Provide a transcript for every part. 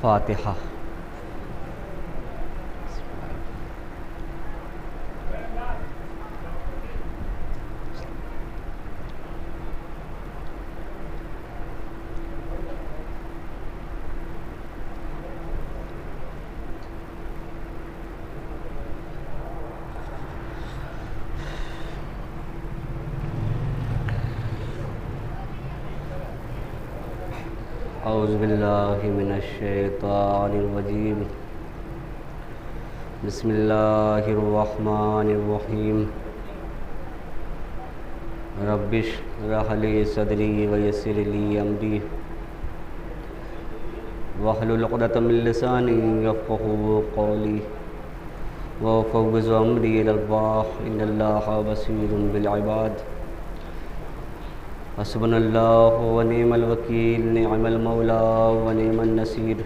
فاتحہ۔ اعوذ باللہ من الشیطان الرجیم، بسم اللہ الرحمن الرحیم، رب اشرح لی صدری ویسر لی امری واحلل عقدۃ من لسانی یفقہوا قولی وافوض امری الی اللہ ان اللہ بصیر بالعباد۔ حسبنا اللہ ونعم الوکیل، نعم المولا ونعم النصیر۔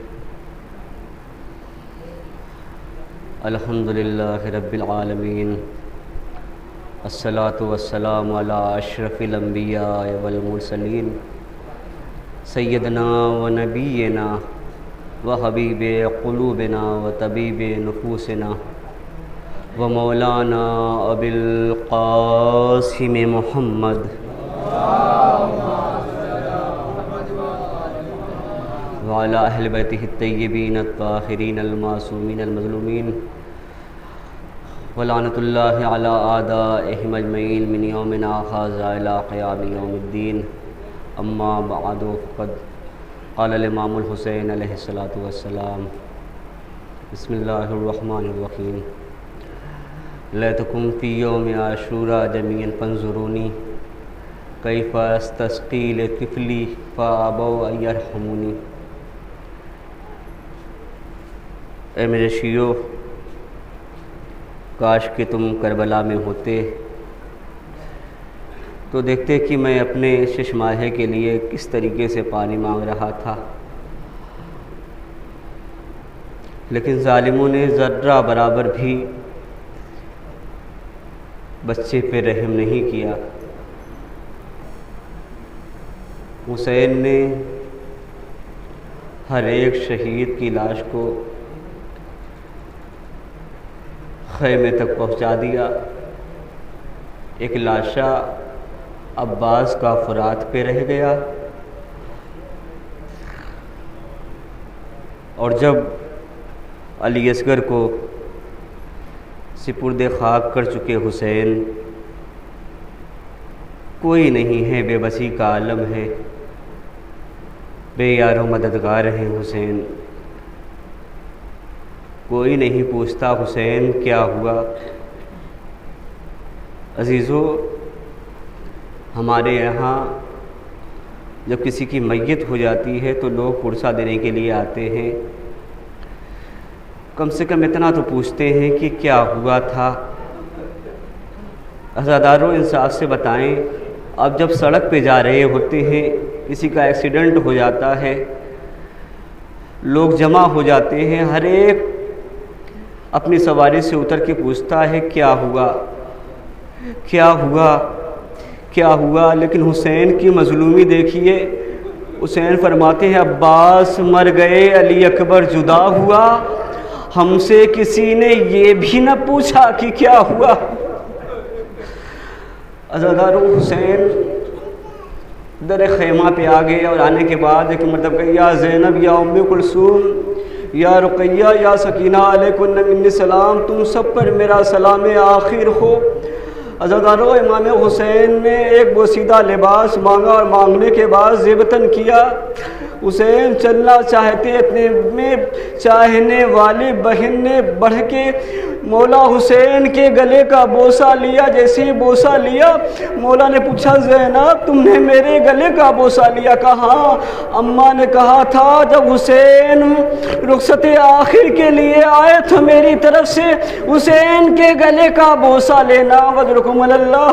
الحمد للہ رب العالمین، الصلاۃ والسلام علی اشرف الانبیاء والمرسلین، سیدنا و نبینا و حبیب قلوبنا و طبیب نفوسنا و مولانا ابی القاسم محمد وعلى اہل بیتہ الطیبین الطاہرین المعصومین المظلومین، ولعنۃ اللہ علی اعدائہم اجمعین من یومنا ھذا الی قیام یوم الدین۔ اما بعد، فقد قال الامام الحسین علیہ الصلاۃ والسلام، بسم اللہ الرحمن الرحیم، لیتکم فی یوم عاشوراء جمیعا فانظرونی کیف استسقی لطفلی فابوا ان یرحمونی۔ اے میرے شیعو، کاش کہ تم کربلا میں ہوتے تو دیکھتے کہ میں اپنے شش ماہے کے لیے کس طریقے سے پانی مانگ رہا تھا، لیکن ظالموں نے ذرہ برابر بھی بچے پہ رحم نہیں کیا۔ حسین نے ہر ایک شہید کی لاش کو خیمے تک پہنچا دیا۔ ایک لاشا عباس کا فرات پہ رہ گیا، اور جب علی اصغر کو سپرد خاک کر چکے حسین، کوئی نہیں ہے، بے بسی کا عالم ہے، بے یار و مددگار ہیں حسین، کوئی نہیں پوچھتا حسین کیا ہوا۔ عزیزو، ہمارے یہاں جب کسی کی میت ہو جاتی ہے تو لوگ پرسہ دینے کے لیے آتے ہیں، کم سے کم اتنا تو پوچھتے ہیں کہ کیا ہوا تھا۔ عزادارو، انصاف سے بتائیں، اب جب سڑک پہ جا رہے ہوتے ہیں، کسی کا ایکسیڈنٹ ہو جاتا ہے، لوگ جمع ہو جاتے ہیں، ہر ایک اپنی سواری سے اتر کے پوچھتا ہے کیا ہوا کیا ہوا کیا ہوا، لیکن حسین کی مظلومی دیکھیے۔ حسین فرماتے ہیں عباس مر گئے، علی اکبر جدا ہوا، ہم سے کسی نے یہ بھی نہ پوچھا کہ کیا ہوا۔ عزادارو، حسین در خیمہ پہ آ گئے، اور آنے کے بعد ایک مرتبہ کہ یا زینب یا ام کلثوم یا رقیہ یا سکینہ علیکن منی سلام، تم سب پر میرا سلام آخر ہو۔ عزادارو، امام حسین نے ایک بوسیدہ لباس مانگا، اور مانگنے کے بعد زیبتن کیا۔ حسین چلنا چاہتے، اتنے میں چاہنے والی بہن نے بڑھ کے مولا حسین کے گلے کا بوسہ لیا۔ جیسے ہی بوسہ لیا، مولا نے پوچھا زینب تم نے میرے گلے کا بوسہ لیا؟ کہا اماں نے کہا تھا جب حسین رخصت آخر کے لیے آئے تو میری طرف سے حسین کے گلے کا بوسہ لینا۔ وذرکم اللہ۔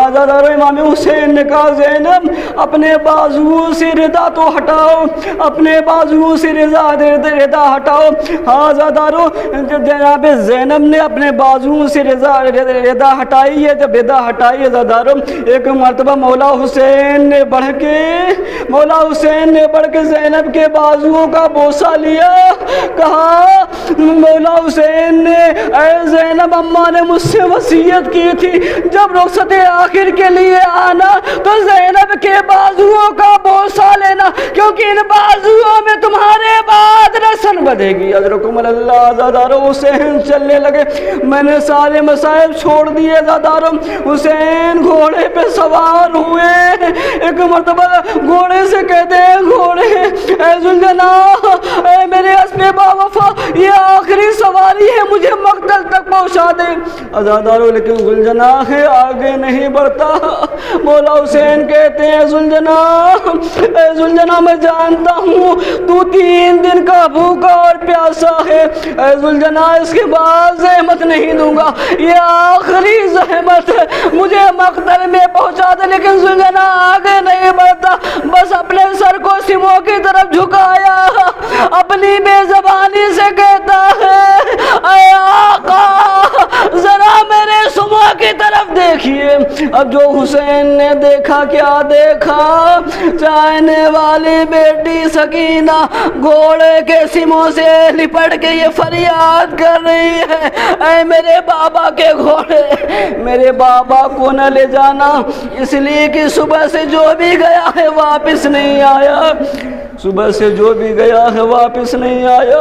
آزادارو، امام حسین نے کہا زینب اپنے بازو سے ردا تو ہٹاؤ، ہٹاؤ، اپنے بازوؤں سے ردا ہٹاؤ۔ ہاں زادارو، جناب زینب نے اپنے بازوؤں سے ردا ہٹائی ہے۔ جب ردا ہٹائی ہے زادارو، ایک مرتبہ مولا حسین نے بڑھ کے زینب کے بازوؤں کا بوسہ لیا، کہا مولا حسین نے، اے زینب، اماں نے مجھ سے وصیت کی تھی جب رخصت آخر کے لیے آنا تو زینب کے بازوؤں کا بوسہ لینا، کیونکہ ان بازوؤں میں تمہارے بعد نسل بدھے گی۔ حضرکم اللہ زادارو، حسین چلنے لگے۔ میں نے سارے مصائب چھوڑ دیے زادارو۔ حسین گھوڑے پہ سوار ہوئے، ایک مرتبہ گھوڑے سے کہتے ہیں، گھوڑے اے ذوالجناح، اے میرے اسب باوفا، یہ آخری سواری ہے، مجھے مقتل تک پہنچا دے۔ زادارو لیکن ذوالجناح آگے نہیں بڑھتا۔ مولا حسین کہتے ہیں، ذوالجناح، اے ذوالجناح، میں جانتا ہوں تو 3 دن کا بھوکا اور پیاسا ہے، اے ذوالجناح، اس کے بعد زحمت نہیں دوں گا، یہ آخری زحمت ہے، مجھے مقتل میں پہنچا دے۔ لیکن ذوالجناح آگے نہیں بڑھتا، بس اپنے سر کو سموں کی طرف جھکایا، اپنی بے زبانی سے کہتا ہے، اے آقا ذرا میرے سموں کی طرف دیکھیے۔ اب جو حسین نے دیکھا، کیا دیکھا؟ چاہنے والی بیٹی سکینہ گھوڑے کے سموں سے لپٹ کے یہ فریاد کر رہی ہے، اے میرے بابا کے گھوڑے، میرے بابا کو نہ لے جانا، اس لیے کہ صبح سے جو بھی گیا ہے واپس نہیں آیا، صبح سے جو بھی گیا ہے واپس نہیں آیا۔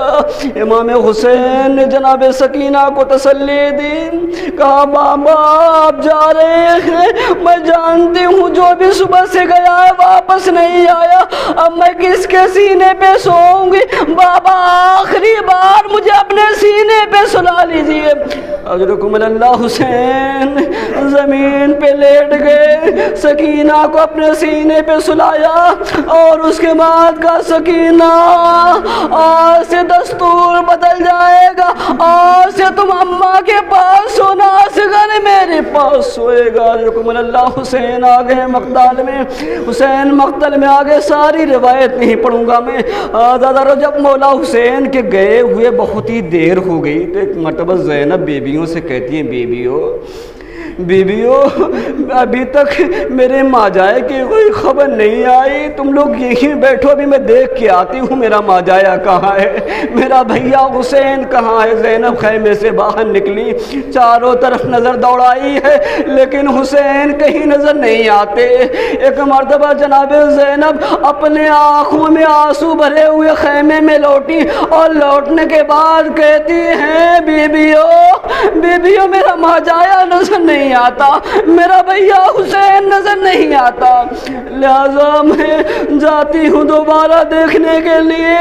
امام حسین نے جناب سکینہ کو تسلی دی، کہا بابا آپ جا رہے ہیں، میں جانتی ہوں جو بھی صبح سے گیا ہے واپس نہیں آیا، اب میں کس کے سینے پہ سوؤں گی؟ بابا آخری بار مجھے اپنے سینے پہ سلا لیجیے۔ حضرکم اللہ حسین زمین پہ لیٹ گئے، سکینہ کو اپنے سینے پہ سلایا اور اس کے بعد کا سکینہ آج سے دستور بدل جائے گا، آج سے تم اماں کے پاس سونا، اصغر میرے پاس سوئے گا۔ حضرکم اللہ حسین آگئے مقتل میں، حسین مقتل میں آگے، ساری روایت نہیں پڑھوں گا میں۔ دادا جب مولا حسین کے گئے ہوئے بہت ہی دیر ہو گئی تو ایک مرتبہ زینب بیبیوں سے کہتی ہیں، بیبیوں ابھی تک میرے ماجائے کی کوئی خبر نہیں آئی، تم لوگ یہیں بیٹھو، ابھی میں دیکھ کے آتی ہوں میرا ماجایا کہاں ہے، میرا بھیا حسین کہاں ہے۔ زینب خیمے سے باہر نکلی، چاروں طرف نظر دوڑائی ہے لیکن حسین کہیں نظر نہیں آتے۔ ایک مرتبہ جناب زینب اپنے آنکھوں میں آنسو بھرے ہوئے خیمے میں لوٹی اور لوٹنے کے بعد کہتی ہیں، بیبیوں میرا ماجایا نظر نہیں آتا، میرا بھیا حسین نظر نہیں آتا، لہذا میں جاتی ہوں دوبارہ دیکھنے کے لیے،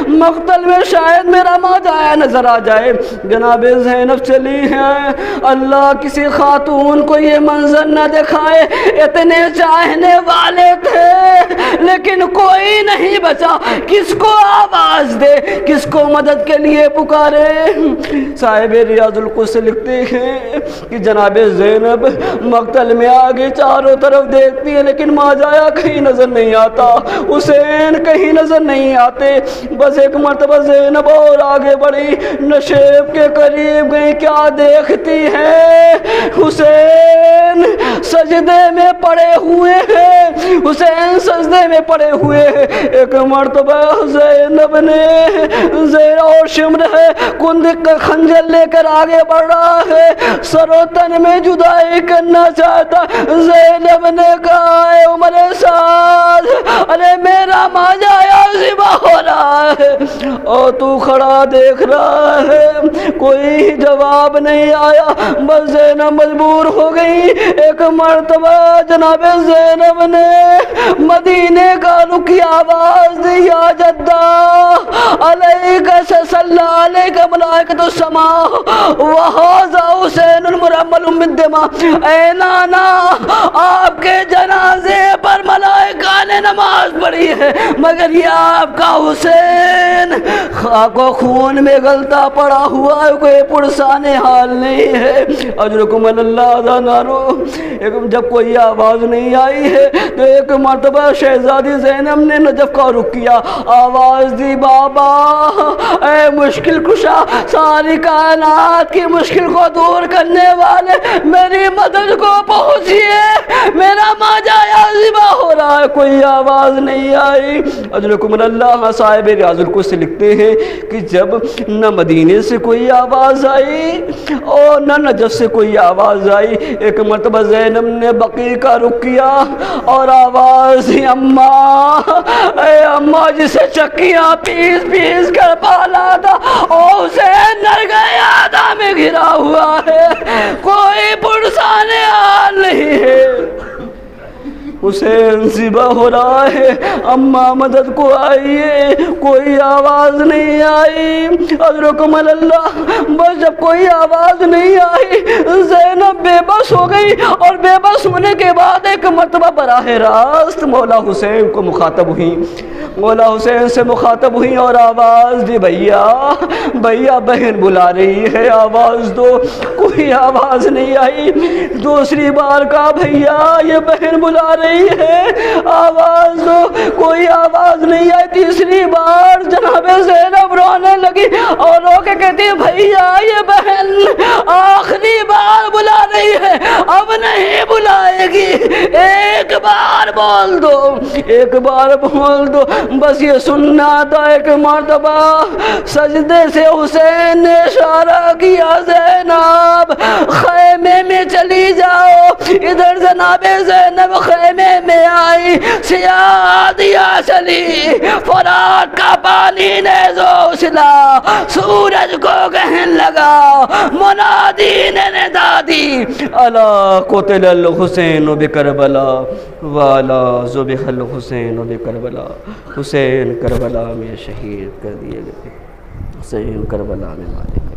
مقتل میں شاید میرا ماجایا نظر آ جائے۔ جناب زینب چلی ہیں، اللہ کسی خاتون کو یہ منظر نہ دکھائے، اتنے چاہنے والے تھے لیکن کوئی نہیں بچا، کس کو آواز دے، کس کو مدد کے لیے پکارے۔ صاحب ریاض القدس لکھتے ہیں کہ جناب زینب مقتل میں آگے چاروں طرف دیکھتی ہے لیکن ماجایا کہیں نظر نہیں آتا، حسین کہیں نظر نہیں آتے۔ بس ایک مرتبہ زینب اور آگے بڑھی، نشیب کے قریب گئی، کیا دیکھتی ہے؟ حسین سجدے میں پڑے ہوئے ہیں، حسین سجدے میں پڑے ہوئے ہیں۔ ایک مرتبہ زینب نے اور شمر ہے کندق کا خنجر لے کر آگے بڑھ رہا ہے، سر و تن میں جدائی کرنا چاہتا۔ زینب نے کہا، اے عمر سعد، ارے میرا ماجایا ذبح ہو رہا ہے اور تو کھڑا دیکھ رہا ہے، کوئی جواب نہیں آیا۔ بس زینب مجبور ہو گئی۔ ایک مرتبہ جناب زینب نے مدینے کا رخ کی آواز دی، یا جدہ علیک صلی علیک ملائکۃ السماء وہذا حسین مرمل بالدماء، اے نانا آپ کے جنازے پر ملائکہ نے نماز پڑھی۔ پڑی ہے، مگر یہ آپ کا حسین خاک و خون میں گلتا پڑا ہوا ہے، کوئی پرسان حال نہیں ہے۔ اجرکم اللہ دانارو، جب کوئی آواز نہیں آئی ہے تو ایک مرتبہ شہزادی زینب نے نجف کا رخ کیا، آواز دی بابا اے مشکل کشا، ساری کائنات کی مشکل کو دور کرنے والے میری مدد کو پہنچیے، میرا ماجا ذبح ہو رہا ہے، کوئی آواز نہیں آئی۔ اجرکم اللہ صاحب ریاض القدس سے لکھتے ہیں کہ جب نہ مدینے سے کوئی آواز آئی اور نہ نجف سے کوئی آواز آئی، ایک مرتبہ زینب نے بقیع کا رخ کیا اور آواز دی اماں، اے اماں جسے چکیاں پیس پیس کر پالا تھا اور حسین نرگہ آدھا میں گھرا ہوا ہے، کوئی پرسان حال نہیں ہے، حسین ذبح ہو رہا ہے، اماں مدد کو آئیے، کوئی آواز نہیں آئی۔ اجرکم اللہ، بس جب کوئی آواز نہیں آئی زینب بے بس ہو گئی، اور بے بس ہونے کے بعد ایک مرتبہ براہ راست مولا حسین کو مخاطب ہوئی، مولا حسین سے مخاطب ہوئی اور آواز دی، بھیا بھیا بہن بلا رہی ہے، آواز دو، کوئی آواز نہیں آئی۔ دوسری بار کہا بھیا یہ بہن بلا رہی ہے، آواز دو، کوئی آواز نہیں آئی۔ تیسری بار جناب زینب رونے لگی اور رو کے کہتی بھیا یہ بہن آخری بار بلا رہی ہے، اب نہیں بلائے گی، ایک بار بول دو، ایک بار بول دو۔ بس یہ سننا تھا، ایک مرتبہ سجدے سے حسین نے اشارہ کیا، زینب خیمے میں چلی جاؤ، ادھر جناب زینب خیمے میں آئی، سیاہ دیا چلی، فرات کا پانی نیزو اچھلا، سورج کو کہن لگا، منادی نے ندا دی، الا قتل الحسین بکربلا والا ذبح الحسین بکربلا، حسین کربلا میں شہید کر دیے گئے، حسین کربلا میں مارے گئے۔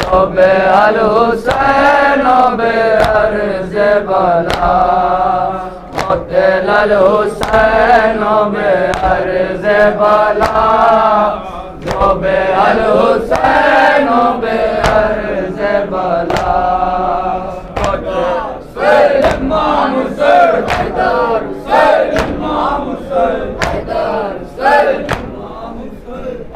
جو بے الحسین بے عرض بلا قتل الحسین بے عرض بلا جو بے الحسین بے عرض بلا امام حسین حیدر حسین امام حسین حیدر حسین امام حسین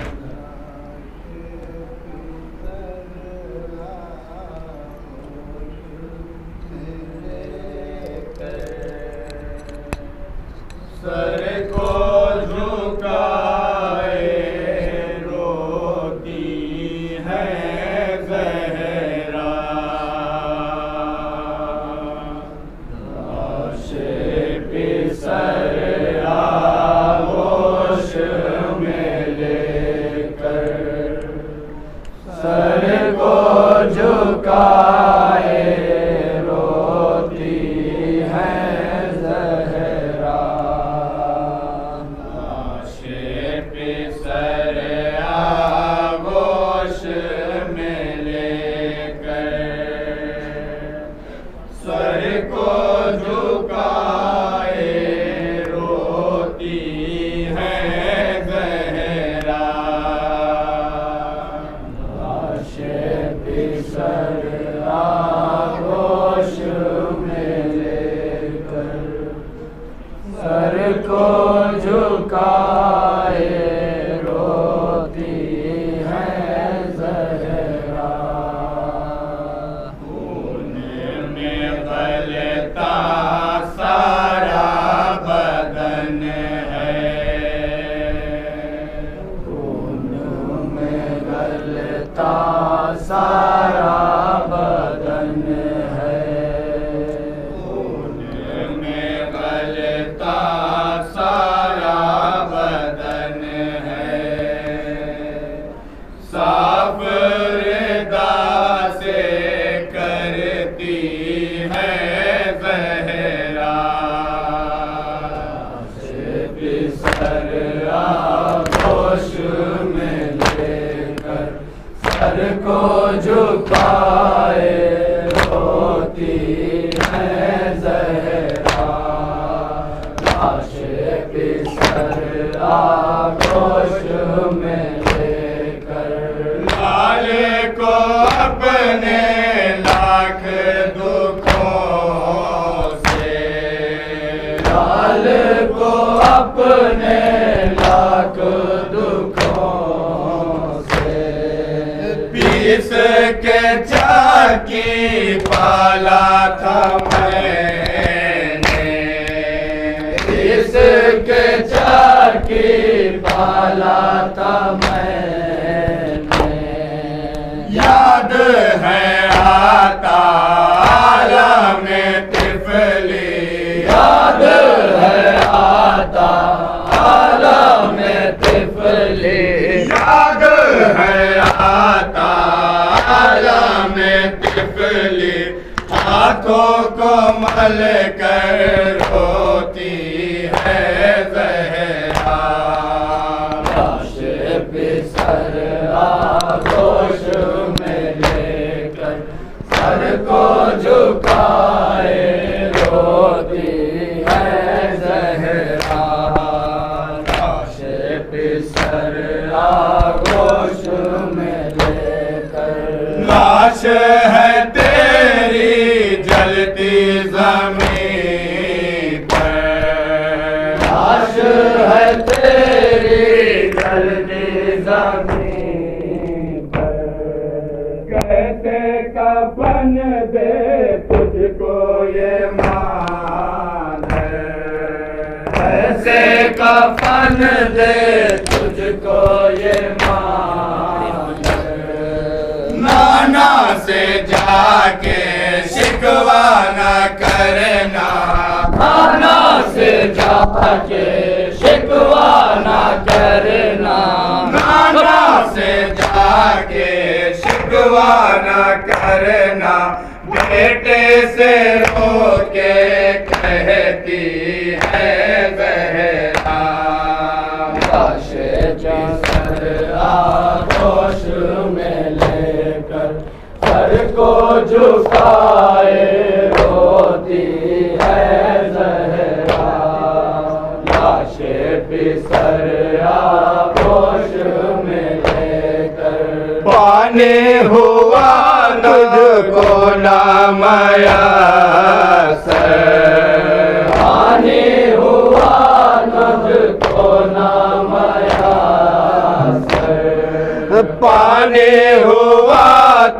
سر کو جھکائے روتی ہے زہرا لاش پہ سر آغوش میں لے کر سر کو جھکائے روتی ہے زہرا لاش پہ سر آغوش میں لے کر سر کو جھکائے روتی ہے زہرا لاش پہ سر آغوش میں لے کر سر کو جھکائے روتی ہے زہرا خون میں غلتا سارا بدن ہے خون میں غلتا سارا بدن ہے خون میں غلتا سارا بدن ہے صاف ردا سے کرتی ہے زہرا سے بسر آغوش میں لے کر سر کو جھکائے روتی ہے زہرا لاش پہ سر آغوش میں لے کر لال کو اپنے لاکھ دکھوں سے لال کو اپنے لاکھ دکھوں سے پیس کے چاکی پالا تھا میں نے پیس کے چاکی پالا تھا میں نے یاد ہے آتا عالم طفلی یاد ہے آتا عالم طفلی یاد ہے آتا عالم طفلی ہاتھوں کو مل کر روتی ہے زہرا لاش پہ سر آغوش میں لے کر سر کو جھکائے روتی ہے زہرا لاش پہ سر آغوش میں لے کر لاش ہے تیری جلتی زمین پر لاش ہے تیری جلتی زمین پر کیسے کفن دے تجھ کو یہ مان ہے کیسے کفن دے تجھ کو یہ مان ہے نانا سے جا کے شکوہ نہ کرنا نانا سے جا کے شکوہ نہ کرنا نانا سے جا کے شکوہ نہ کرنا بیٹے سے رو کے کہتی ہے زہرا لاش پہ سر آغوش میں لے کر سر کو جھکائے روتی ہے زہرا، لاش پسر آغوش میں لے کر، پانی ہوا تجھ کو نہ میسر، پانی ہوا تجھ کو نہ میسر، پانی ہوا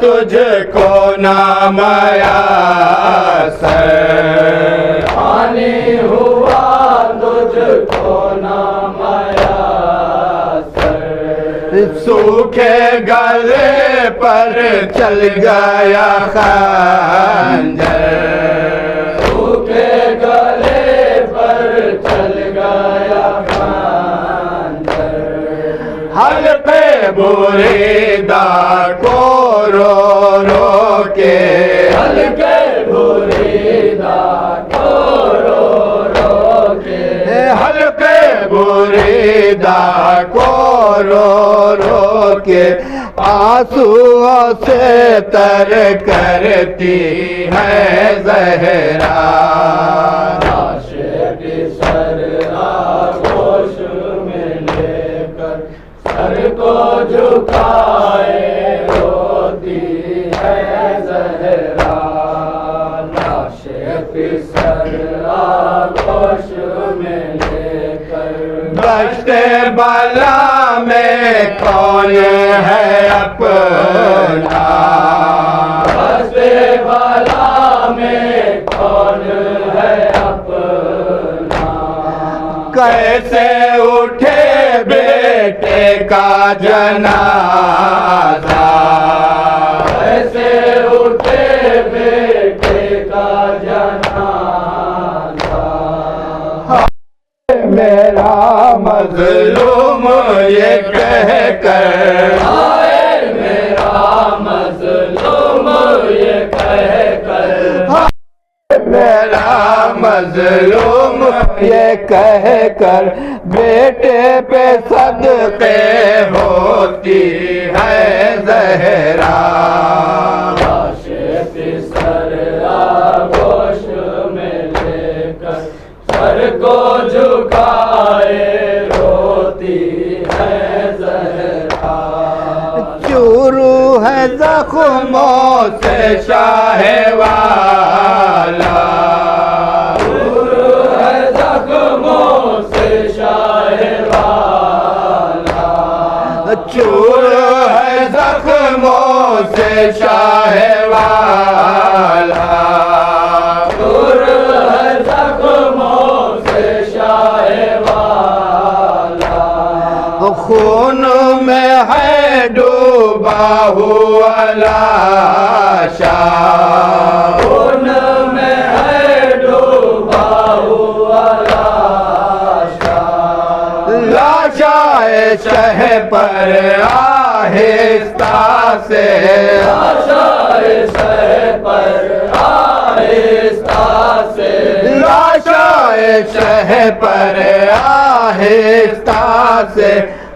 تجھ کو نہ میسر، پانی ہوا تجھ کو نہ میسر، سوکھے گلے پر چل گیا خنجر، سوکھے گلے پر چل گیا خنجر، حلقے بریدہ کو رو رو کے، حلقے بریدہ کو رو رو کے، حلقے بریدہ کو رو رو کے، آنسوؤں سے تر کرتی ہے زہرا، لاش پسر آغوش میں لے کر، سر کو جھکائے روتی ہے زہرا، لاش پسر آغوش میں لے کر، دشت بلا میں کون ہے اپنا، دشت بلا میں کون ہے اپنا، کیسے اٹھے بیٹے کا جنازہ، کیسے اٹھے بیٹے کا جنازہ، میرا مظلوم یہ کہہ کر، ہائے میرا مظلوم یہ کہہ کر، میرا مظلوم یہ کہہ کر، بیٹے پہ صدقے ہوتی ہے زہرا، لاش پسر آغوش میں لے کر، سر کو جھکائے روتی ہے زہرا، چورو ہے زخموں سے شاہ والا، چورو ہے زخموں سے شاہ والا، چورو ہے زخموں سے شاہ والا، چورو ہے زخموں سے شاہ والا، خون میں ہے ڈوبا ہوا لاشا، خون میں ہے ڈوبا ہوا لاشا، لاشا شہ پر آہستہ سے، لاشا شہ پر آہستہ سے، لاشا شہ پر آہستہ سے،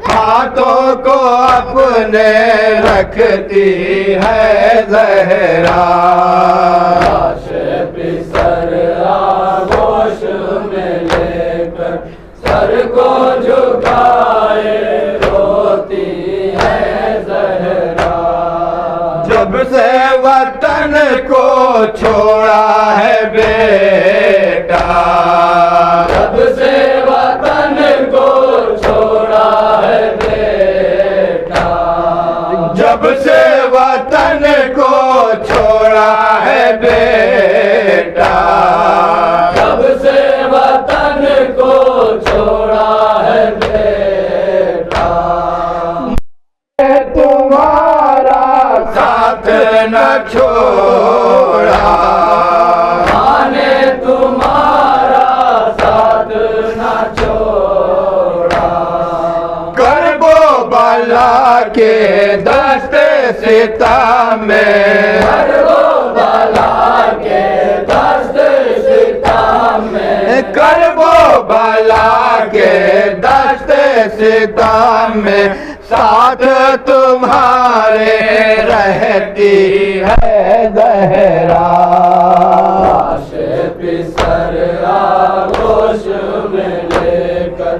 ہاتھوں کو اپنے رکھتی ہے زہرا، لاش پسر آغوش میں لے کر، سر کو جھکائے روتی ہے زہرا، جب سے وطن کو چھوڑا ہے بیٹا، جب سے وطن کو چھوڑا ہے بیٹا، جب سے وطن کو چھوڑا ہے بیٹا، جب سے وطن کو چھوڑا ہے بیٹا، تمہارا ساتھ نہ چھوڑا، ماں نے تمہارا ساتھ نہ چھوڑا، کرب و بلا کے دست ستم میں، کرب و بلا کے دست ستم میں، کرب و بلا کے دست ستم میں، ساتھ تمہارے رہتی ہے زہرا پسر آغوش میں لے کر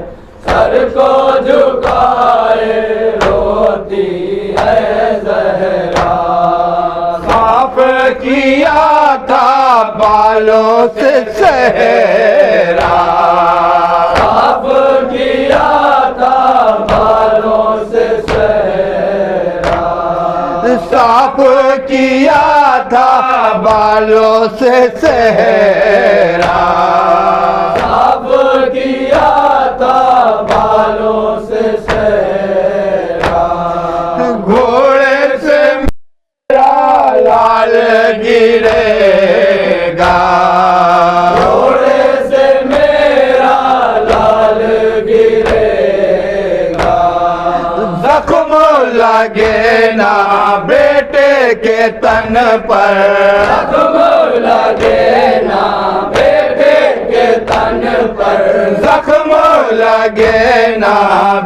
سر کو جھکائے روتی ہے زہرا صاف کیا تھا بالوں سے صحرا صاف کیا تھا بالوں سے صحرا صاف کیا تھا بالوں سے صحرا صاف کیا تھا بالوں سے صحرا گھوڑے سے میرا لال گرے گا گھوڑے سے میرا لال گرے گا زخم لگے نا بیٹے کے تن پر زخم لگے نا بیٹے کے تن پر زخم لگے نا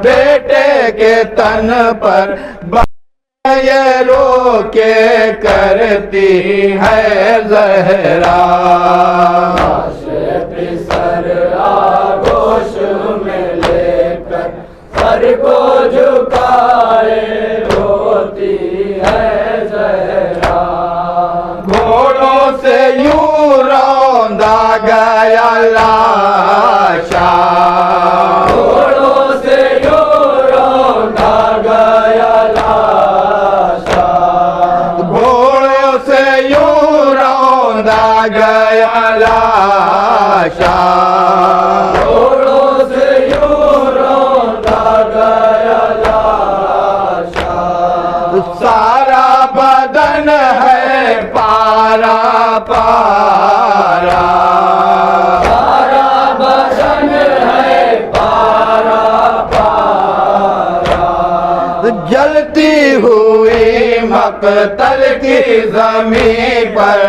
بیٹے کے تن پر یہ رو کے کرتی ہے زہرا پسر آغوش میں لے کر سر کو جھکائے روتی ہے زہرا گھوڑوں سے یوں روندا گیا لاشا گھوڑوں سے یوں روندا گیا لاشا گھوڑوں سے یوں روندا گیا لاشا گھوڑوں سے یوں روندا گیا لاشا سارا بدن ہے پارا پارا سارا بدن ہے پارا پارا جلتی ہوئی مقتل کی زمین پر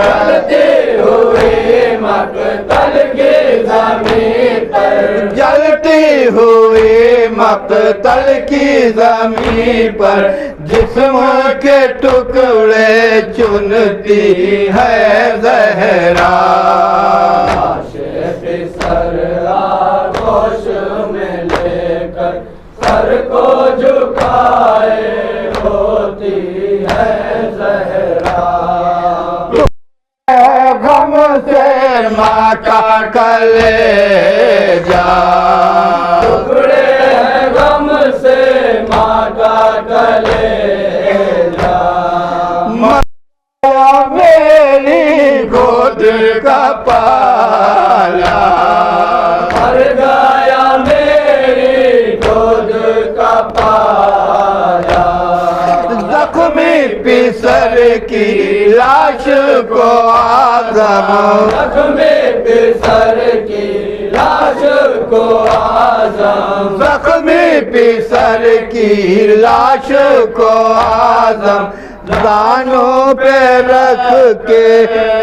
جلتی ہوئی مقتل کی زمین پر جلتی ہوئی مقتل کی زمین پر جسم کے ٹکڑے چنتی ہے زہرا سر آغوش میں لے کر سر کو جھکائے روتی ہے زہرا غم سے ماں کا کلیجا ٹکڑے ہیں غم سے ماں کا کلیجا میری گود کا پالا مر گیا میری گود کا پالا زخمی پسر کی لاش کو آزم زخمی پسر کی لاش کو آزم زخمی پسر کی لاش کو آزم دانوں پہ رکھ کے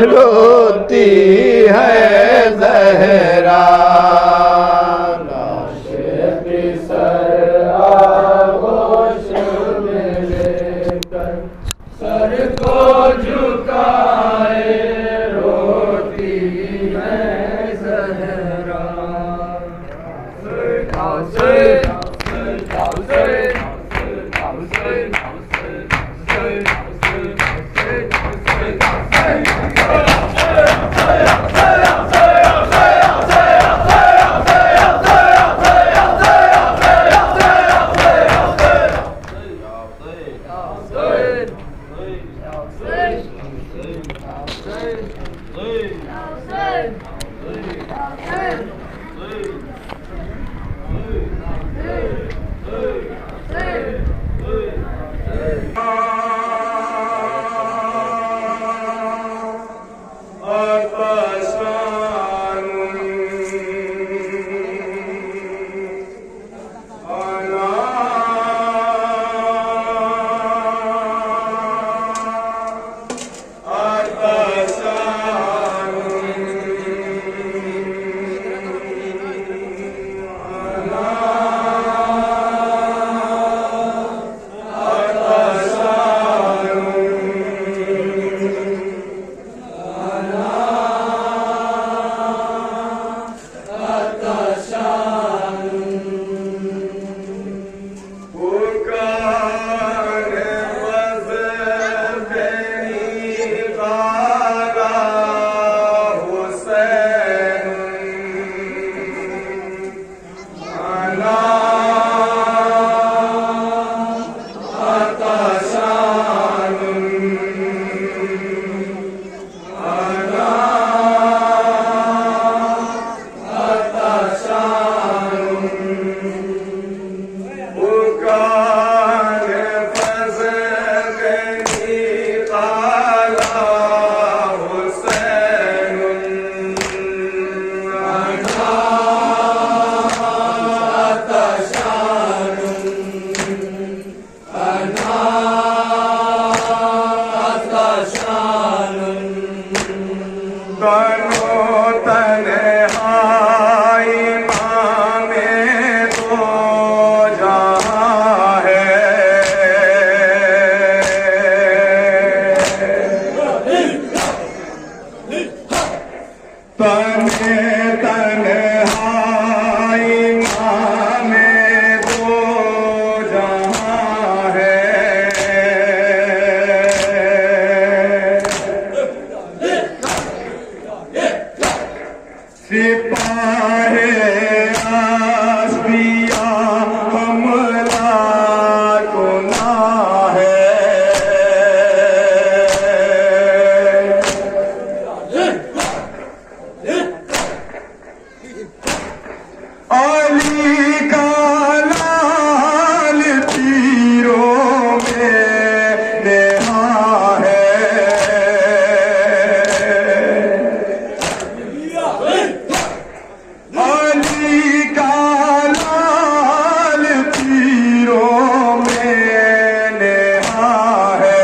روتی ہے زہرا لاش پسر آغوش میں لے کر سر کو جھکائے روتی ہے زہرا تنہائی میں دو جہاں ہے سپاہ انبیاء حملہ گناہ ہے علی کا لال تیروں میں نہاں ہے علی کا لال تیروں میں نہاں ہے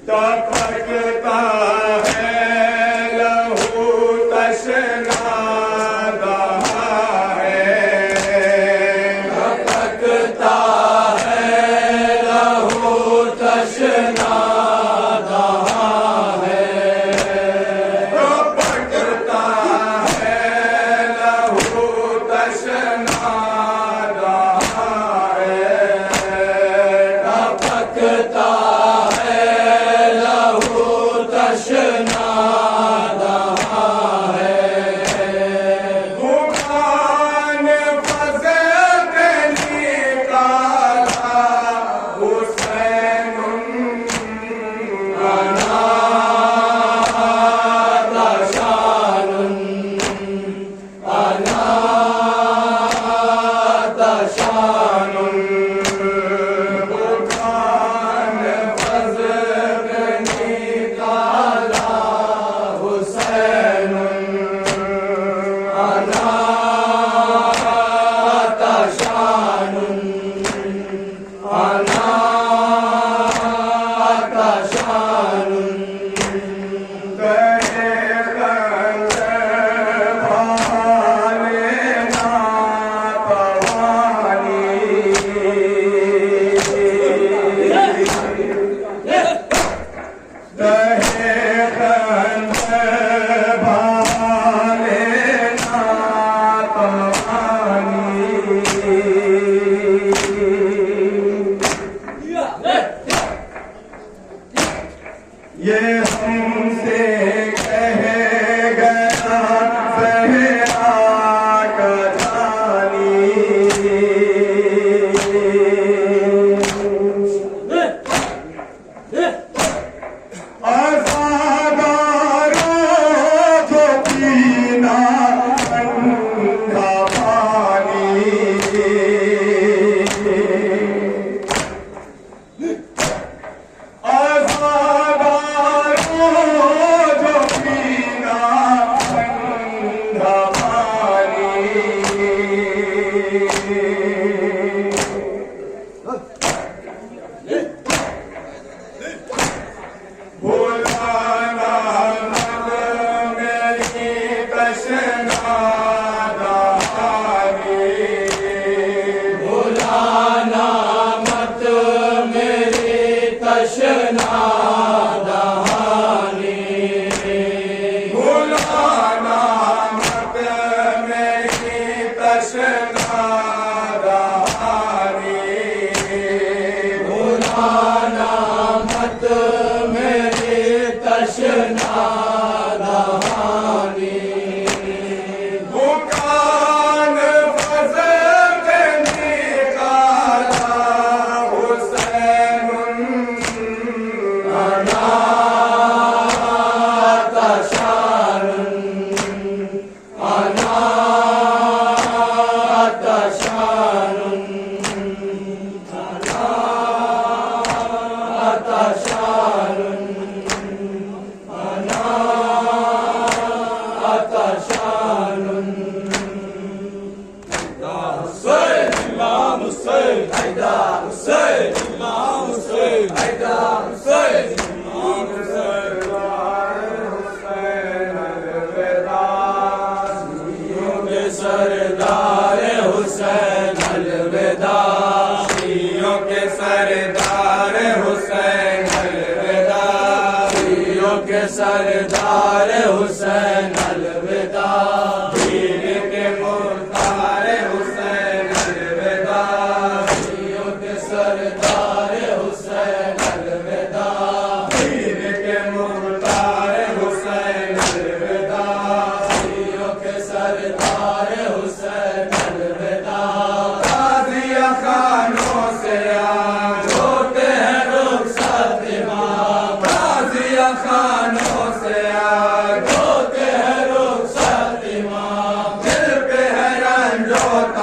ٹپکتا ہے لہو تشنا دہا ہے ٹپکتا ہے لہو تشنا دہا ہے ٹپکتا ہے لہو تشنا دہا ہے ٹپکتا یہ ہم سے کہہ گیا زہرا کا جانی عزاداروں جو پینا ٹھنڈا پانی سردار حسین الوداع، شیعوں کے سردار